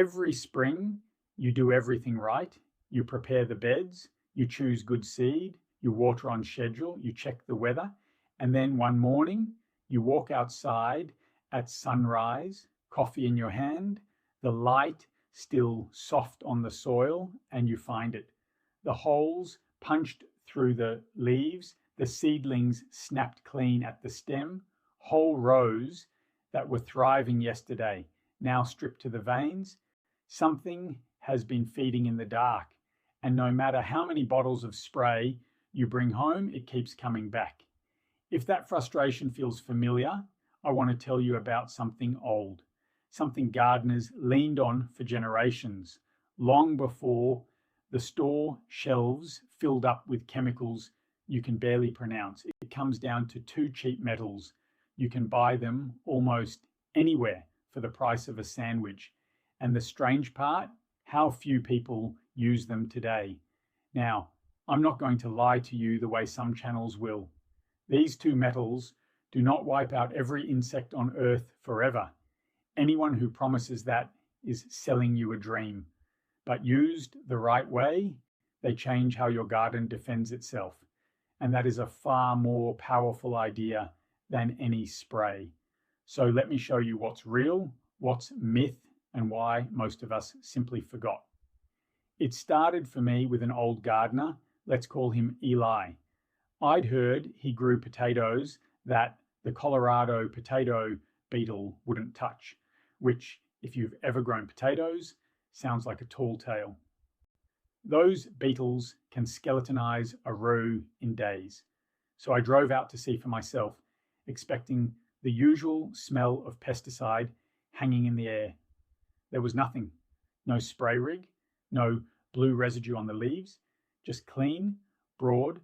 Every spring, you do everything right. You prepare the beds, you choose good seed, you water on schedule, you check the weather, and then one morning, you walk outside at sunrise, coffee in your hand, the light still soft on the soil, and you find it. The holes punched through the leaves, the seedlings snapped clean at the stem, whole rows that were thriving yesterday, now stripped to the veins. Something has been feeding in the dark, and no matter how many bottles of spray you bring home, it keeps coming back. If that frustration feels familiar, I want to tell you about something old, something gardeners leaned on for generations, long before the store shelves filled up with chemicals you can barely pronounce. It comes down to two cheap metals. You can buy them almost anywhere for the price of a sandwich. And the strange part, how few people use them today. Now, I'm not going to lie to you the way some channels will. These two metals do not wipe out every insect on Earth forever. Anyone who promises that is selling you a dream. But used the right way, they change how your garden defends itself. And that is a far more powerful idea than any spray. So let me show you what's real, what's myth, and why most of us simply forgot. It started for me with an old gardener, let's call him Eli. I'd heard he grew potatoes that the Colorado potato beetle wouldn't touch, which, if you've ever grown potatoes, sounds like a tall tale. Those beetles can skeletonize a row in days. So I drove out to see for myself, expecting the usual smell of pesticide hanging in the air. There was nothing. No spray rig, no blue residue on the leaves, just clean, broad,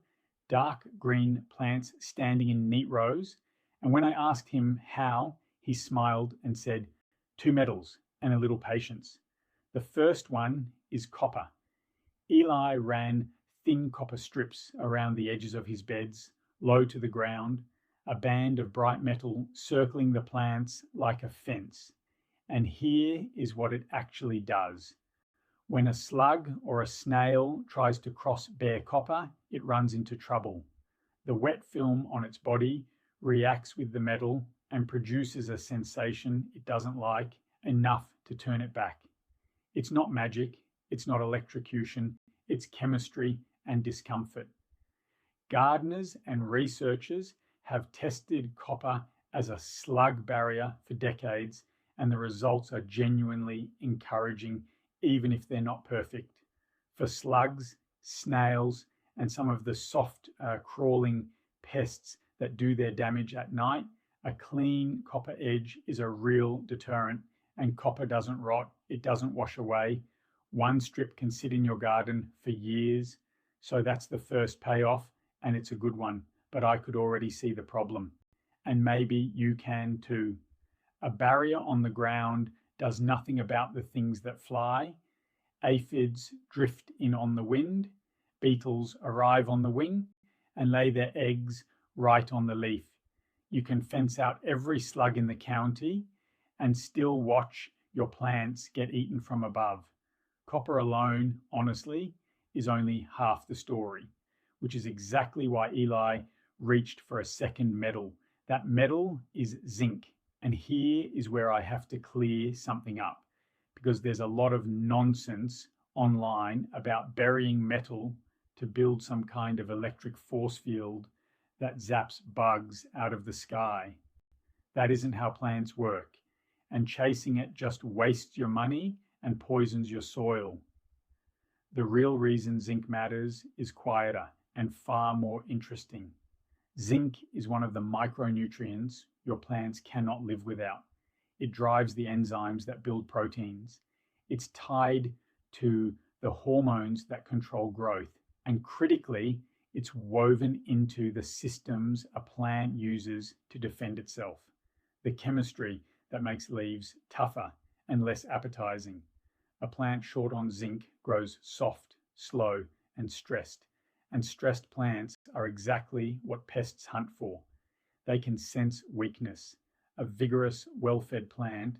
dark green plants standing in neat rows. And when I asked him how, he smiled and said, 2 metals and a little patience. The first one is copper. Eli ran thin copper strips around the edges of his beds, low to the ground, a band of bright metal circling the plants like a fence. And here is what it actually does. When a slug or a snail tries to cross bare copper, it runs into trouble. The wet film on its body reacts with the metal and produces a sensation it doesn't like enough to turn it back. It's not magic, it's not electrocution, it's chemistry and discomfort. Gardeners and researchers have tested copper as a slug barrier for decades, and the results are genuinely encouraging, even if they're not perfect. For slugs, snails, and some of the soft crawling pests that do their damage at night, a clean copper edge is a real deterrent, and copper doesn't rot, it doesn't wash away. One strip can sit in your garden for years, so that's the first payoff, and it's a good one, but I could already see the problem. And maybe you can too. A barrier on the ground does nothing about the things that fly. Aphids drift in on the wind, beetles arrive on the wing and lay their eggs right on the leaf. You can fence out every slug in the county and still watch your plants get eaten from above. Copper alone, honestly, is only half the story, which is exactly why Eli reached for a second metal. That metal is zinc. And here is where I have to clear something up, because there's a lot of nonsense online about burying metal to build some kind of electric force field that zaps bugs out of the sky. That isn't how plants work, and chasing it just wastes your money and poisons your soil. The real reason zinc matters is quieter and far more interesting. Zinc is one of the micronutrients your plants cannot live without. It drives the enzymes that build proteins. It's tied to the hormones that control growth. And critically, it's woven into the systems a plant uses to defend itself. The chemistry that makes leaves tougher and less appetizing. A plant short on zinc grows soft, slow, and stressed. And stressed plants are exactly what pests hunt for. They can sense weakness. A vigorous, well-fed plant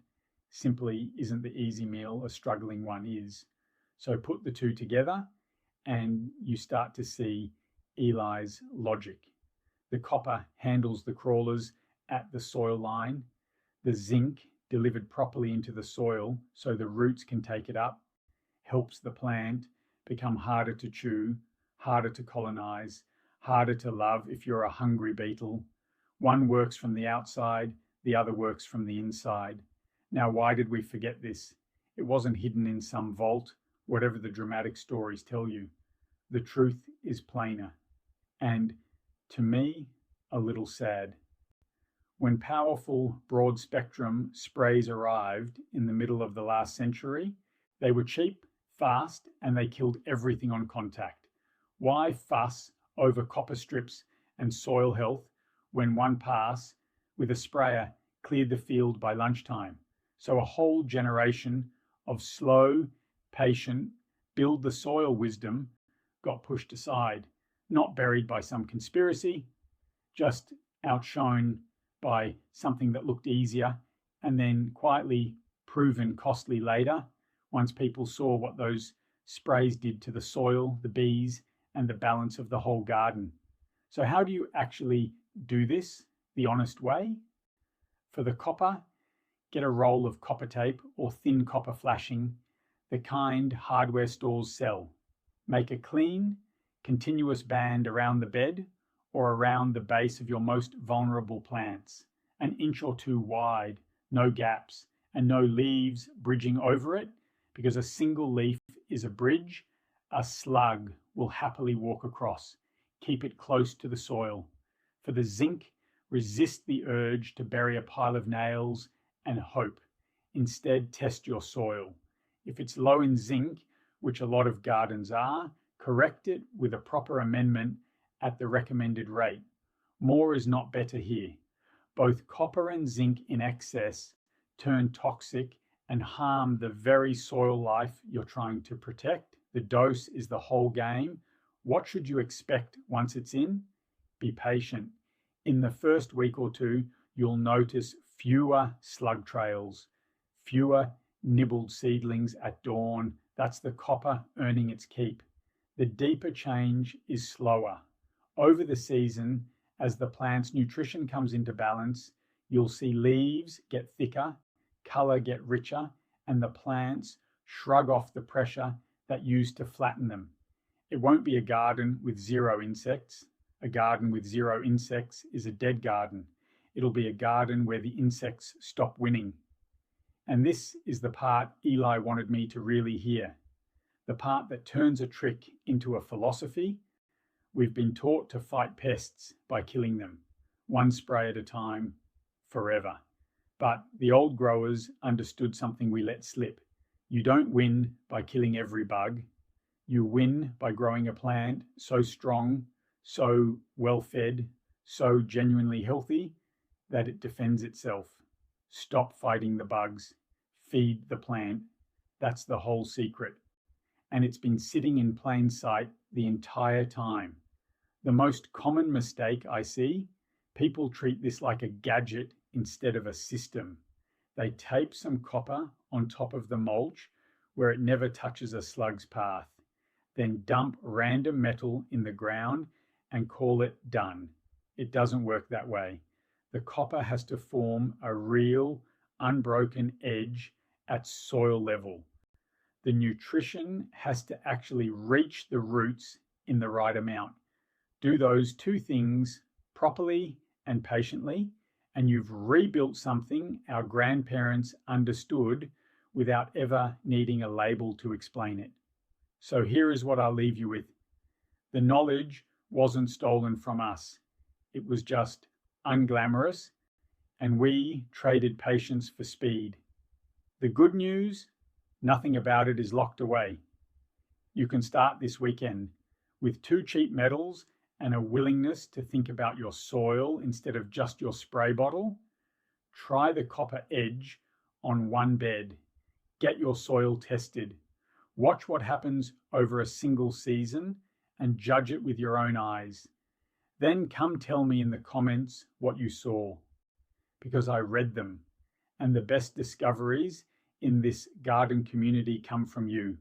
simply isn't the easy meal a struggling one is. So put the two together and you start to see Eli's logic. The copper handles the crawlers at the soil line. The zinc, delivered properly into the soil so the roots can take it up, helps the plant become harder to chew, harder to colonize, harder to love if you're a hungry beetle. One works from the outside, the other works from the inside. Now, why did we forget this? It wasn't hidden in some vault, whatever the dramatic stories tell you. The truth is plainer, and to me, a little sad. When powerful broad-spectrum sprays arrived in the middle of the last century, they were cheap, fast, and they killed everything on contact. Why fuss over copper strips and soil health when one pass with a sprayer cleared the field by lunchtime? So a whole generation of slow, patient, build the soil wisdom got pushed aside, not buried by some conspiracy, just outshone by something that looked easier and then quietly proven costly later once people saw what those sprays did to the soil, the bees, and the balance of the whole garden. So how do you actually do this the honest way? For the copper, get a roll of copper tape or thin copper flashing, the kind hardware stores sell. Make a clean, continuous band around the bed or around the base of your most vulnerable plants, an inch or two wide, no gaps, and no leaves bridging over it, because a single leaf is a bridge a slug will happily walk across. Keep it close to the soil. For the zinc, resist the urge to bury a pile of nails and hope. Instead, test your soil. If it's low in zinc, which a lot of gardens are, correct it with a proper amendment at the recommended rate. More is not better here. Both copper and zinc in excess turn toxic and harm the very soil life you're trying to protect. The dose is the whole game. What should you expect once it's in? Be patient. In the first week or two, you'll notice fewer slug trails, fewer nibbled seedlings at dawn. That's the copper earning its keep. The deeper change is slower. Over the season, as the plant's nutrition comes into balance, you'll see leaves get thicker, color get richer, and the plants shrug off the pressure that used to flatten them. It won't be a garden with zero insects. A garden with zero insects is a dead garden. It'll be a garden where the insects stop winning. And this is the part Eli wanted me to really hear. The part that turns a trick into a philosophy. We've been taught to fight pests by killing them, one spray at a time, forever. But the old growers understood something we let slip. You don't win by killing every bug. You win by growing a plant so strong, so well-fed, so genuinely healthy that it defends itself. Stop fighting the bugs. Feed the plant. That's the whole secret. And it's been sitting in plain sight the entire time. The most common mistake I see, people treat this like a gadget instead of a system. They tape some copper on top of the mulch where it never touches a slug's path, then dump random metal in the ground and call it done. It doesn't work that way. The copper has to form a real, unbroken edge at soil level. The nutrition has to actually reach the roots in the right amount. Do those two things properly and patiently, and you've rebuilt something our grandparents understood without ever needing a label to explain it. So here is what I'll leave you with. The knowledge wasn't stolen from us. It was just unglamorous, and we traded patience for speed. The good news, nothing about it is locked away. You can start this weekend with 2 cheap metals and a willingness to think about your soil instead of just your spray bottle. Try the copper edge on one bed. Get your soil tested. Watch what happens over a single season and judge it with your own eyes. Then come tell me in the comments what you saw, because I read them and the best discoveries in this garden community come from you.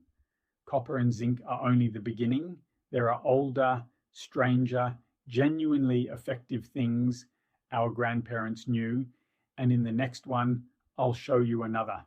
Copper and zinc are only the beginning. There are older, stranger, genuinely effective things our grandparents knew, and in the next one, I'll show you another.